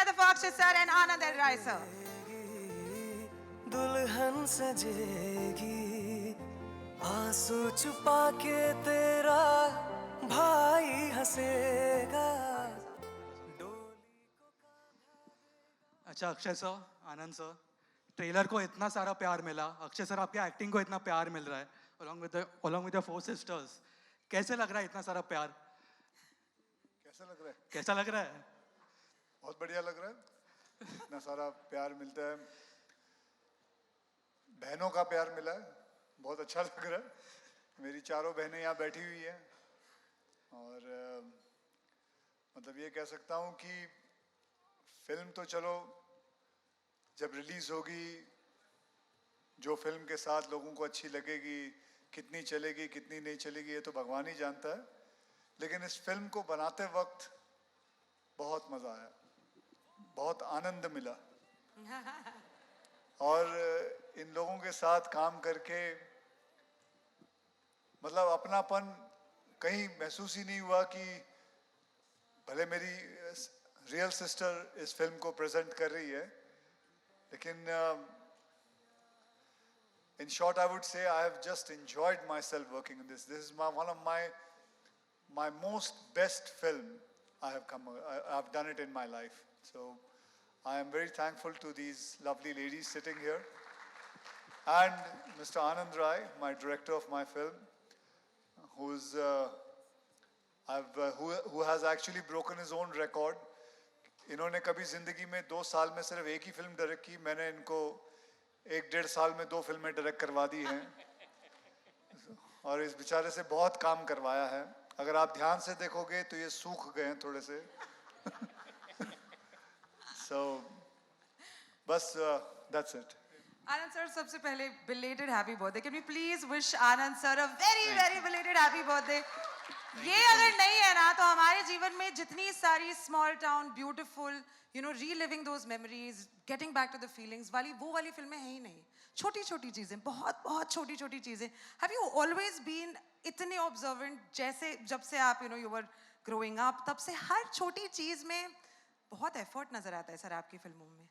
together for Akshay sir and Anand L. Rai sir. दुल्हन सजेगी आंसू छुपा के तेरा भाई हंसेगा. अच्छा अक्षय सर, आनंद सर, ट्रेलर को इतना सारा प्यार मिला, अक्षय सर आपके एक्टिंग को इतना प्यार मिल रहा है along with your 4 sisters. कैसे लग रहा है इतना सारा प्यार? कैसा लग रहा है? कैसा लग रहा है? बहुत बढ़िया लग रहा है. इतना सारा प्यार मिलता है, बहनों का प्यार मिला है, बहुत अच्छा लग रहा है. मेरी चारों बहनें यहाँ बैठी हुई हैं और मतलब ये कह सकता हूँ कि फिल्म तो चलो जब रिलीज होगी, जो फिल्म के साथ लोगों को अच्छी लगेगी, कितनी चलेगी कितनी नहीं चलेगी ये तो भगवान ही जानता है. लेकिन इस फिल्म को बनाते वक्त बहुत मज़ा आया, बहुत आनंद मिला और इन लोगों के साथ काम करके मतलब अपनापन कहीं महसूस ही नहीं हुआ कि भले मेरी रियल सिस्टर इस फिल्म को प्रेजेंट कर रही है, लेकिन in short I would say I have just enjoyed myself working on this. This is one of my most best film I've done it in my life. So I am very thankful to these lovely ladies sitting here and Mr. Anand Rai, my director of my film, who has actually broken his own record. इन्होंने कभी जिंदगी में 2 साल में सिर्फ एक ही film direct की, मैंने इनको 1-1.5 साल में 2 फिल्में डायरेक्ट करवा दी हैं और इस बेचारे से बहुत काम करवाया है. अगर आप ध्यान से देखोगे तो ये सूख गए हैं थोड़े से. So बस that's it. Anand sir, सबसे पहले belated happy birthday. Can we please wish Anand sir a very belated happy birthday? ये अगर नहीं है ना तो हमारे जीवन में जितनी सारी small town beautiful, you know, reliving those memories, getting back to the feelings वो वाली फिल्में हैं ही नहीं. छोटी-छोटी चीजें, बहुत छोटी-छोटी चीजें. Have you always been इतने observant जैसे जब से आप you were growing up, तब से हर छोटी चीज में बहुत effort नजर आता है सर आपकी फिल्मों में?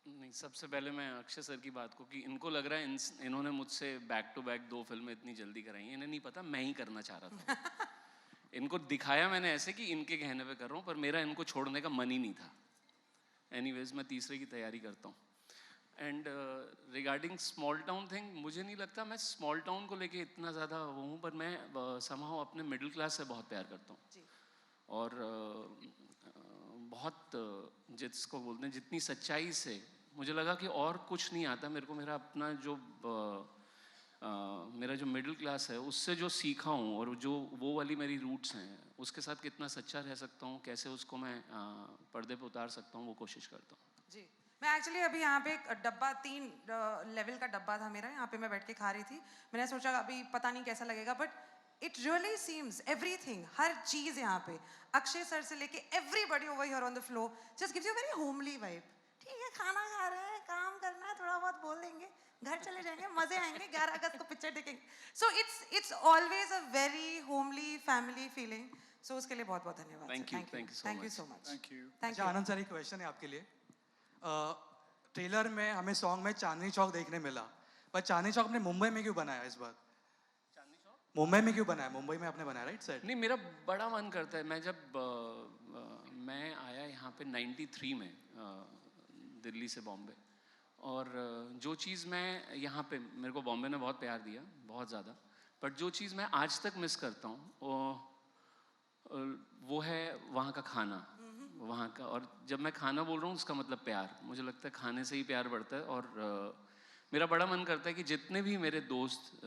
नहीं, सबसे पहले मैं अक्षय सर की बात को कि इनको लग रहा है इन्होंने मुझसे बैक टू बैक 2 फिल्में इतनी जल्दी कराई हैं, इन्हें नहीं पता मैं ही करना चाह रहा था. इनको दिखाया मैंने ऐसे कि इनके कहने पे कर रहा हूँ, पर मेरा इनको छोड़ने का मन ही नहीं था. एनीवेज मैं तीसरे की तैयारी करता हूँ. And regarding small town thing, मुझे नहीं लगता मैं स्मॉल टाउन को लेके इतना ज़्यादा वो हूँ, पर मैं समहाउ अपने मिडिल क्लास से बहुत प्यार करता हूँ और बहुत जिसको बोलते हैं जितनी सच्चाई से मुझे लगा कि और कुछ नहीं आता मेरे को. मेरा अपना जो मेरा जो मिडिल क्लास है उससे जो सीखा हूँ और जो वो वाली मेरी रूट्स हैं उसके साथ कितना सच्चा रह सकता हूँ, कैसे उसको मैं पर्दे पे उतार सकता हूँ, वो कोशिश करता हूँ. जी, मैं एक्चुअली अभी यहाँ पे एक डब्बा 3 लेवल का डब्बा था मेरा, यहाँ पे मैं बैठ के खा रही थी. मैंने सोचा अभी पता नहीं कैसा लगेगा, but it really seems everything, हर चीज यहाँ पे अक्षय सर से लेके everybody over here on the floor just gives you very homely vibe. ठीक है, खाना खा रहे हैं, काम करना है, थोड़ा बहुत बोल देंगे, घर चले जाएंगे, मजे आएंगे, 11 अगस्त को पिक्चर देखेंगे. So it's always a very homely family feeling. So उसके लिए बहुत बहुत धन्यवाद. Thank you so much. Thank you. अच्छा आनंद सर, एक क्वेश्चन है आपके लिए. ट्रेलर में हमें सॉन्ग में चांदनी चौक देखने मिला, पर चांदनी चौक आपने मुंबई में क्यों बनाया इस बार? मुंबई में क्यों बनाया? मुंबई में आपने बनाया राइट सर? नहीं, मेरा बड़ा मन करता है. मैं जब मैं आया यहाँ पे 93 में दिल्ली से बॉम्बे, और जो चीज़ मैं यहाँ पे, मेरे को बॉम्बे ने बहुत प्यार दिया, बहुत ज़्यादा, बट जो चीज़ मैं आज तक मिस करता हूँ वो है वहाँ का खाना, वहाँ का. और जब मैं खाना बोल रहा हूँ उसका मतलब प्यार. मुझे लगता है खाने से ही प्यार बढ़ता है. और मेरा बड़ा मन करता है कि जितने भी मेरे दोस्त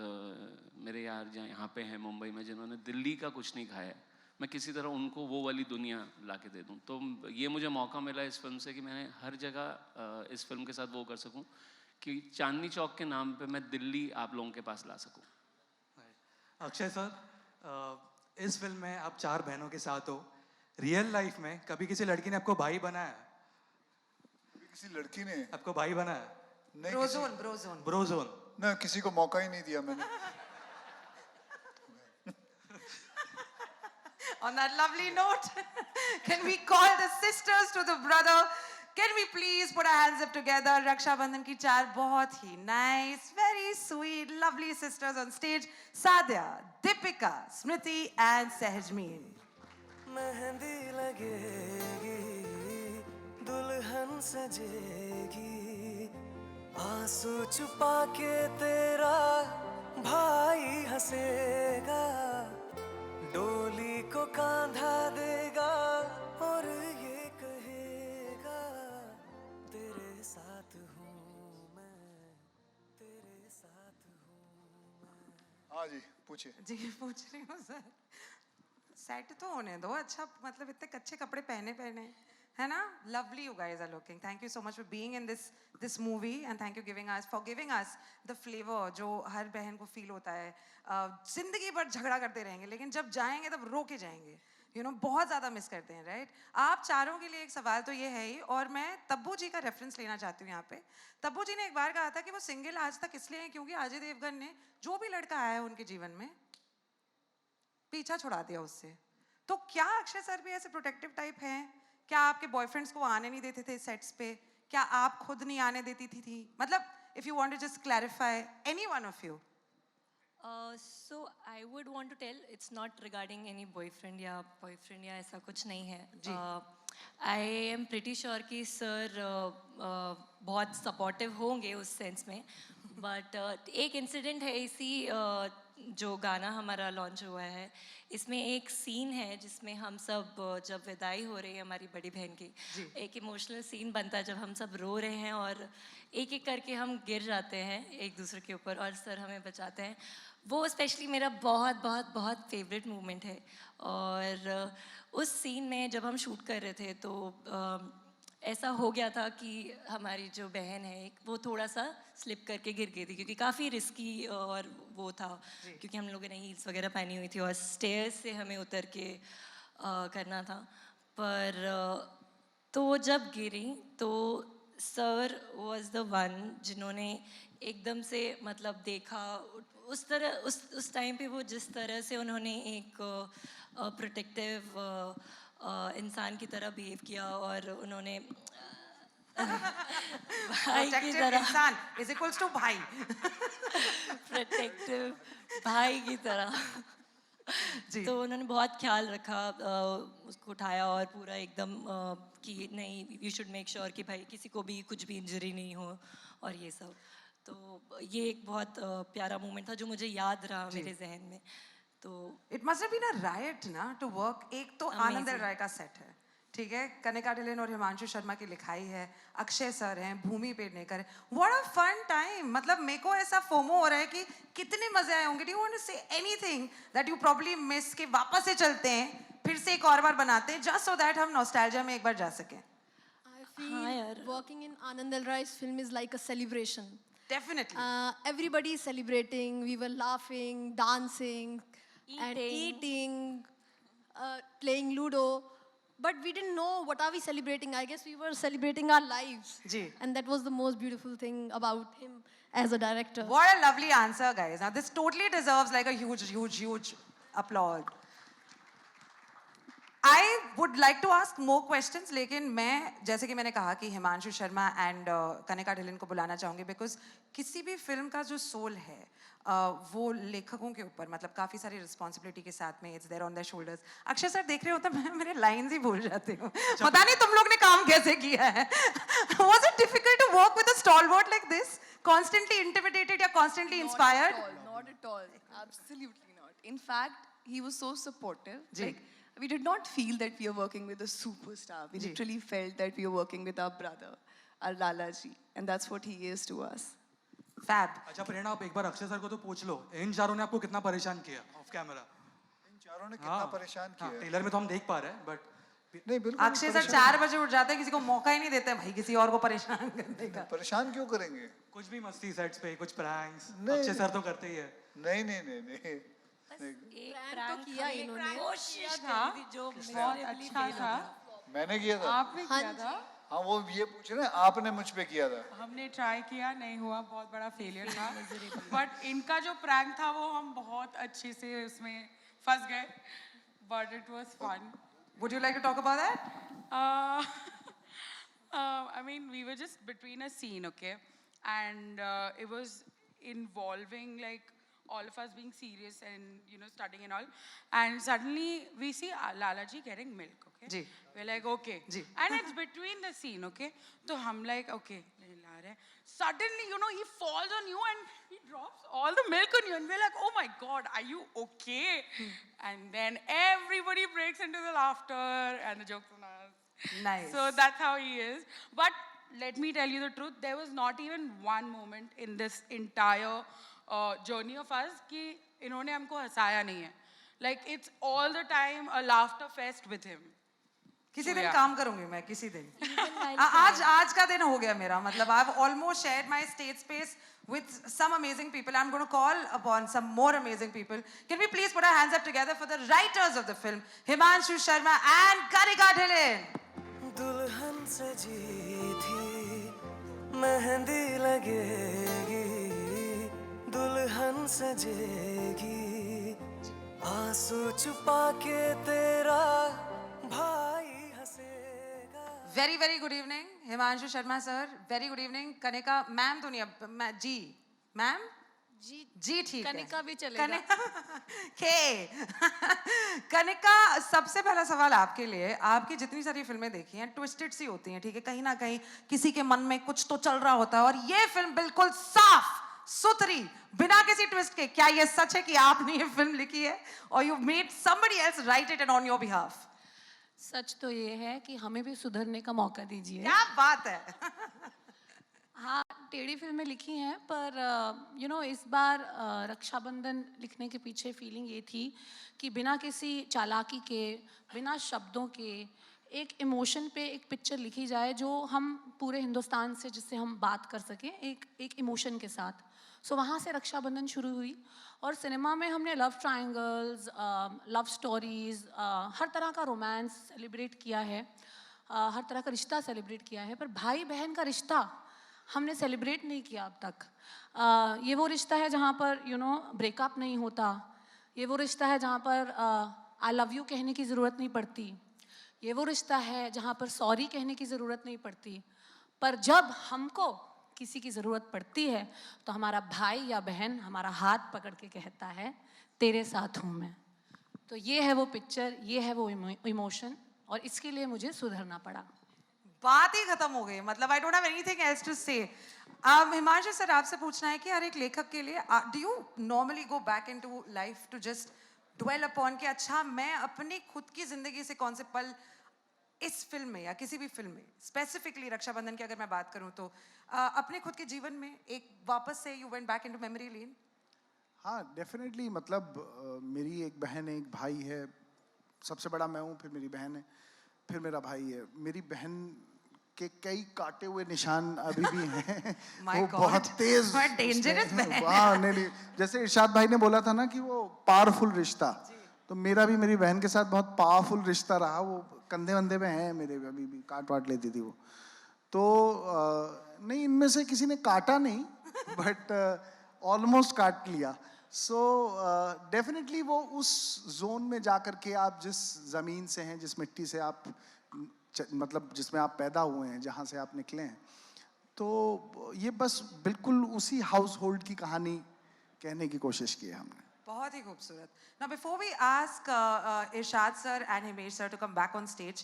मेरे यार जहाँ यहाँ पे हैं मुंबई में जिन्होंने दिल्ली का कुछ नहीं खाया, मैं किसी तरह उनको वो वाली दुनिया ला के दे दूँ. तो ये मुझे मौका मिला इस फिल्म से कि मैंने हर जगह इस फिल्म के साथ वो कर सकूँ कि चांदनी चौक के नाम पे मैं दिल्ली आप लोगों के पास ला सकूँ. अक्षय सर, इस फिल्म में आप 4 बहनों के साथ हो. रियल लाइफ में कभी किसी लड़की ने आपको भाई बनाया? किसी लड़की ने आपको भाई बनाया? नहीं, ब्रोजोन ना, किसी को मौका ही नहीं दिया मैंने. On that lovely note, can we call the sisters to the brother? Can we please put our hands up together? Raksha Bandhan की चार बहुत ही nice, very sweet, lovely sisters on stage. Sadhya, Deepika, Smriti and Sehajmeen. Mehndi लगेगी, दुल्हन सजेगी, आंसू छुपा के तेरा भाई हंसेगा, डोली को कांधा देगा और ये कहेगा तेरे साथ हूँ मैं, तेरे साथ हूँ मैं। हाँ जी पूछिए। जी पूछ रही हूँ सर, सेट तो होने दो अच्छा, मतलब इतने कच्चे कपड़े पहने पहने है ना। Lovely you guys are looking, thank you so much for being in this movie and thank you giving us the flavour जो हर बहन को फील होता है। जिंदगी भर झगड़ा करते रहेंगे लेकिन जब जाएंगे तब रो के जाएंगे, यू नो बहुत ज़्यादा मिस करते हैं राइट। आप चारों के लिए एक सवाल तो ये है ही, और मैं तब्बू जी का रेफरेंस लेना चाहती हूँ यहाँ पे। तब्बू जी ने एक बार कहा था कि वो सिंगल आज तक इसलिए हैं क्योंकि अजय देवगन ने जो भी लड़का आया है उनके जीवन में पीछा छुड़ा दिया उससे। तो क्या अक्षय सर भी ऐसे प्रोटेक्टिव टाइप हैं? क्या आपके बॉयफ्रेंड्स को आने नहीं देते थे सेट्स पे? क्या आप खुद नहीं आने देती थी? मतलब if you want to just clarify any one of you. So I would want to tell it's not regarding any boyfriend या ऐसा कुछ नहीं है। I am pretty sure कि सर बहुत सपोर्टिव होंगे उस सेंस में, बट एक इंसिडेंट है इसी जो गाना हमारा लॉन्च हुआ है इसमें एक सीन है जिसमें हम सब जब विदाई हो रही है हमारी बड़ी बहन की, एक इमोशनल सीन बनता है जब हम सब रो रहे हैं और एक एक करके हम गिर जाते हैं एक दूसरे के ऊपर और सर हमें बचाते हैं। वो स्पेशली मेरा बहुत बहुत बहुत फेवरेट मोमेंट है। और उस सीन में जब हम शूट कर रहे थे तो ऐसा हो गया था कि हमारी जो बहन है वो थोड़ा सा स्लिप करके गिर गई थी क्योंकि काफ़ी रिस्की और वो था क्योंकि हम लोगों ने हील्स वगैरह पहनी हुई थी और स्टेयर्स से हमें उतर के करना था। पर तो जब गिरी तो सर वाज द वन जिन्होंने एकदम से मतलब देखा उस तरह उस टाइम पे वो जिस तरह से उन्होंने एक प्रोटेक्टिव इंसान की तरह बिहेव किया और उन्होंने भाई की तरह इंसान इज इक्वल्स टू भाई प्रोटेक्टिव भाई की तरह तो उन्होंने बहुत ख्याल रखा, उसको उठाया और पूरा एकदम कि नहीं यू शुड मेक श्योर कि भाई किसी को भी कुछ भी इंजरी नहीं हो और ये सब। तो ये एक बहुत प्यारा मोमेंट था जो मुझे याद रहा मेरे जहन में। तो it must have been a riot ना टू वर्क। एक तो आनंद राय का सेट है, ठीक है, कनिका ढिल्लन और हिमांशु शर्मा की लिखाई है, अक्षय सर हैं, भूमि पेडनेकर है। What a fun time. मतलब मेरे को ऐसा फोमो हो रहा है कि कितने मजे आए होंगे। Do you want to say anything that you probably miss के वापस से चलते हैं फिर से एक और बार बनाते हैं जस्ट सो दैट हम नॉस्टैल्जिया में एक बार जा सकें? I feel working in Anand L. Rai's film is like a celebration. Definitely. Everybody is celebrating. We were laughing, dancing, and eating, playing Ludo. But we didn't know what are we celebrating. I guess we were celebrating our lives. Ji. And that was the most beautiful thing about him as a director. What a lovely answer, guys. Now this totally deserves like a huge applaud. I would like to ask more questions, लेकिन मैं जैसे कि मैंने कहा कि Himanshu Sharma and Kanika Dhillon को बुलाना चाहूँगी बिकॉज किसी भी फिल्म का जो सोल है वो लेखकों के ऊपर मतलब काफ़ी सारी रिस्पॉन्सिबिलिटी के साथ में it's there on their shoulders. Akshay sir देख रहे हो तो मैं मेरे लाइन्स ही भूल जाती हूँ। पता नहीं तुम लोग ने काम कैसे किया है। Was it difficult to work with a stalwart like this? Constantly intimidated या constantly inspired? Not at all. Absolutely not. In fact, he was so supportive. Ji. Like, we did not feel that we are working with a superstar. We Ji. literally felt that we are working with our brother, our Lala ji. And that's what he is to us. Fab. अच्छा प्रेरणा, आप एक बार Akshay sir को तो पूछ लो, इन चारों ने आपको कितना परेशान किया ऑफ कैमरा? इन चारों ने कितना परेशान किया है? ट्रेलर में तो हम देख पा रहे हैं बट नहीं बिल्कुल अक्षय सर 4 बजे उठ जाते हैं, किसी को मौका ही नहीं देते हैं भाई किसी और को परेशान करने का। परेशान क्यों करेंगे? कुछ भी मस्ती सेट्स पे, कुछ प्रैंक्स नहीं। अक्षय सर तो करते ही है। नहीं नहीं नहीं नहीं एक तो किया इन्होंने। कोशिश करी थी जो बहुत अच्छा था। मैंने किया था। आपने किया था? हाँ वो ये पूछ रहे हैं आपने मुझ पे किया था। हमने ट्राई किया, नहीं हुआ, बहुत बड़ा फेलियर था। बट इनका जो प्रैंक था वो हम बहुत अच्छे से उसमें फंस गए। but it was fun. Would you like to talk about that? Uh, I mean, we were just between a scene, okay? And it was involving like all of us being serious and, you know, studying and all. And suddenly we see Lalaji getting milk, okay? Ji. We're like, okay. Ji. And it's between the scene, okay? So hum like, okay, la rahe. Suddenly, you know, he falls on you and he drops all the milk on you. And we're like, oh my God, are you okay? And then everybody breaks into the laughter and the jokes on us. Nice. So that's how he is. But let me tell you the truth, there was not even one moment in this entire journey of us कि इन्होंने हमको हंसाया नहीं है. Like it's all the time a laughter fest with him. किसी So, दिन yeah. काम करूंगी मैं किसी दिन आज का दिन हो गया मेरा मतलब I've almost shared my stage space with some amazing people. I'm going to call upon some more amazing people. Can we please put our hands up together for the writers of the film, Himanshu Sharma and Kanika Dhillon. दुल्हन सजी थी मेहंदी लगेगी दुल्हन सजेगी आंसू छुपा के तेरा भाई हंसेगा. Very, very good evening, Himanshu Sharma sir. Very good evening, Kanika ma'am तो नहीं अब जी ma'am जी ठीक है कनिका भी चलेगा. के कनिका सबसे पहला सवाल आपके लिए आपकी जितनी सारी फिल्में देखी हैं ट्विस्टेड सी होती हैं ठीक है कहीं ना कहीं किसी के मन में कुछ तो चल रहा होता है और ये फिल्म बिल्कुल साफ सुथरी बिना किसी ट्विस्ट के क्या ये सच है कि आपने ये फिल्म लिखी है और you made somebody else write it and on your behalf? सच तो ये है कि हमें भी सुधरने का मौका दीजिए. क्या बात है. हाँ टेढ़ी फिल्में लिखी हैं पर यू नो इस बार रक्षाबंधन लिखने के पीछे फीलिंग ये थी कि बिना किसी चालाकी के बिना शब्दों के एक इमोशन पे एक पिक्चर लिखी जाए जो हम पूरे हिंदुस्तान से जिससे हम बात कर सकें एक इमोशन के साथ. सो वहाँ से रक्षाबंधन शुरू हुई और सिनेमा में हमने लव ट्रायंगल्स लव स्टोरीज़ हर तरह का रोमांस सेलिब्रेट किया है हर तरह का रिश्ता सेलिब्रेट किया है पर भाई बहन का रिश्ता हमने सेलिब्रेट नहीं किया अब तक. ये वो रिश्ता है जहाँ पर यू नो ब्रेकअप नहीं होता. ये वो रिश्ता है जहाँ पर आई लव यू कहने की ज़रूरत नहीं पड़ती. ये वो रिश्ता है जहाँ पर सॉरी कहने की ज़रूरत नहीं पड़ती. पर जब हमको किसी की ज़रूरत पड़ती है तो हमारा भाई या बहन हमारा हाथ पकड़ के कहता है तेरे साथ हूँ मैं. तो ये है वो पिक्चर ये है वो इमोशन और इसके लिए मुझे सुधरना पड़ा. बात ही खत्म हो गई मतलब I don't have anything else to say. Himanshu sir आपसे पूछना है कि हर एक लेखक के लिए do you normally go back into life to just dwell upon कि अच्छा मैं अपनी खुद की जिंदगी से कौन से पल इस फिल्म में या किसी भी फिल्म में स्पेसिफिकली रक्षाबंधन की अगर मैं बात करूं तो अपने खुद के जीवन में एक वापस से you went back into memory lane? हाँ डेफिनेटली मतलब मेरी एक बहन है एक भाई है. सबसे बड़ा मैं हूँ फिर मेरी बहन है फिर मेरा भाई है. मेरी बहन के कई काटे हुए निशान अभी भी हैं. वो बहुत तेज डेंजरस हाँ नहीं जैसे इरशाद भाई ने बोला था ना कि वो पावरफुल रिश्ता तो मेरा भी मेरी बहन के साथ बहुत पावरफुल रिश्ता रहा. वो कंधे वंधे पे हैं मेरे अभी भी काट वाट लेती थी वो. तो नहीं इनमें से किसी ने काटा नहीं बट ऑलमोस्ट काट लिया. सो डेफिनेटली वो उस जोन में जा कर के आप जिस ज़मीन से हैं जिस मिट्टी से आप मतलब जिसमें आप पैदा हुए हैं जहाँ से आप निकले हैं तो ये बस बिल्कुल उसी हाउस होल्ड की कहानी कहने की कोशिश की है हमने. बहुत ही खूबसूरत. Now before we ask Irshad sir and Himesh sir to come back on stage,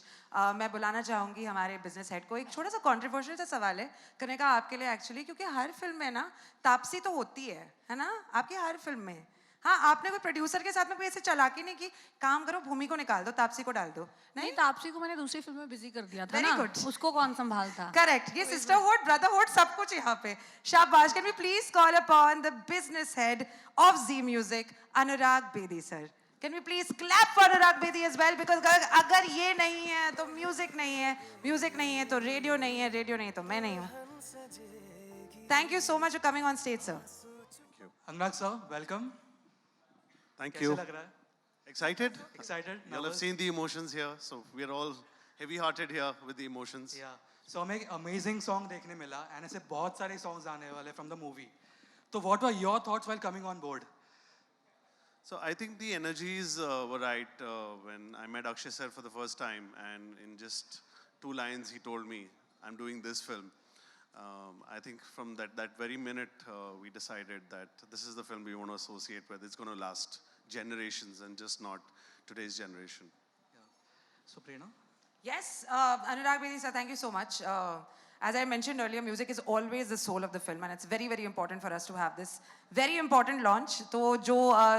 मैं बुलाना चाहूँगी हमारे बिजनेस हेड को. एक छोटा सा कंट्रोवर्शियल सा सवाल है करने का आपके लिए एक्चुअली क्योंकि हर फिल्म में ना तापसी तो होती है ना आपकी हर फिल्म में. हाँ आपने कोई प्रोड्यूसर के साथ में कोई ऐसे चालाकी नहीं की काम करो भूमि को निकाल दो तापसी को डाल दो नहीं तापसी को मैंने दूसरी फिल्म में बिजी कर दिया था Very ना good. उसको कौन संभालता. करेक्ट. ये सिस्टरहुड ब्रदरहुड सब कुछ यहाँ पे. शाबाश. Can we please call upon the business head of Zee Music Anurag Bedi sir. Can we please clap for Anurag Bedi as well because अगर ये नहीं है तो म्यूजिक नहीं है म्यूजिक नहीं है तो रेडियो नहीं है रेडियो नहीं है तो मैं नहीं हूँ. Thank you so much for coming on stage sir. Anurag sir welcome. Thank कैसे you. लग रहा है? Excited? Excited? You all have Nervous? seen the emotions here, so we are all heavy-hearted here with the emotions. Yeah. So हमें एक amazing song देखने मिला and ऐसे बहुत सारे सॉन्ग्स आने वाले फ्रॉम द मूवी. तो what were your thoughts while coming on board? So I think the energies were right when I met Akshay sir for the first time, and in just 2 lines he told me, I'm doing this film. I think from that very minute we decided that this is the film we want to associate with. It's going to last generations and just not today's generation. So Prerna? Yes, Anurag Bedi sir, thank you so much. As I mentioned earlier, music is always the soul of the film, and it's very, very important for us to have this very important launch. तो जो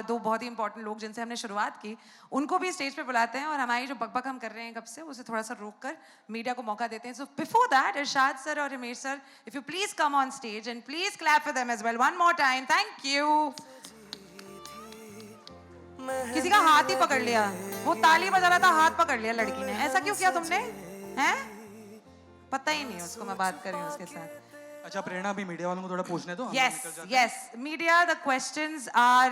दो बहुत ही important लोग जिनसे हमने शुरुआत की, उनको भी स्टेज पे बुलाते हैं और हमारी जो बकबक हम कर रहे हैं कब से, उसे थोड़ा सा रोक कर मीडिया को मौका देते हैं. So before that, Irshad sir और Himesh sir, if you please come on stage and please clap for them as well one more time. Thank you. किसी का हाथ ही पकड़ लिया, वो ताली बजा रहा था, हाथ पकड़ लिया लड़की ने. ऐसा क्यों किया तुमने? हैं? पता ही नहीं उसको, मैं बात कर रही हूँ उसके साथ. अच्छा प्रेरणा, अभी मीडिया वालों को थोड़ा पूछने दो. Yes, yes. Media, the questions are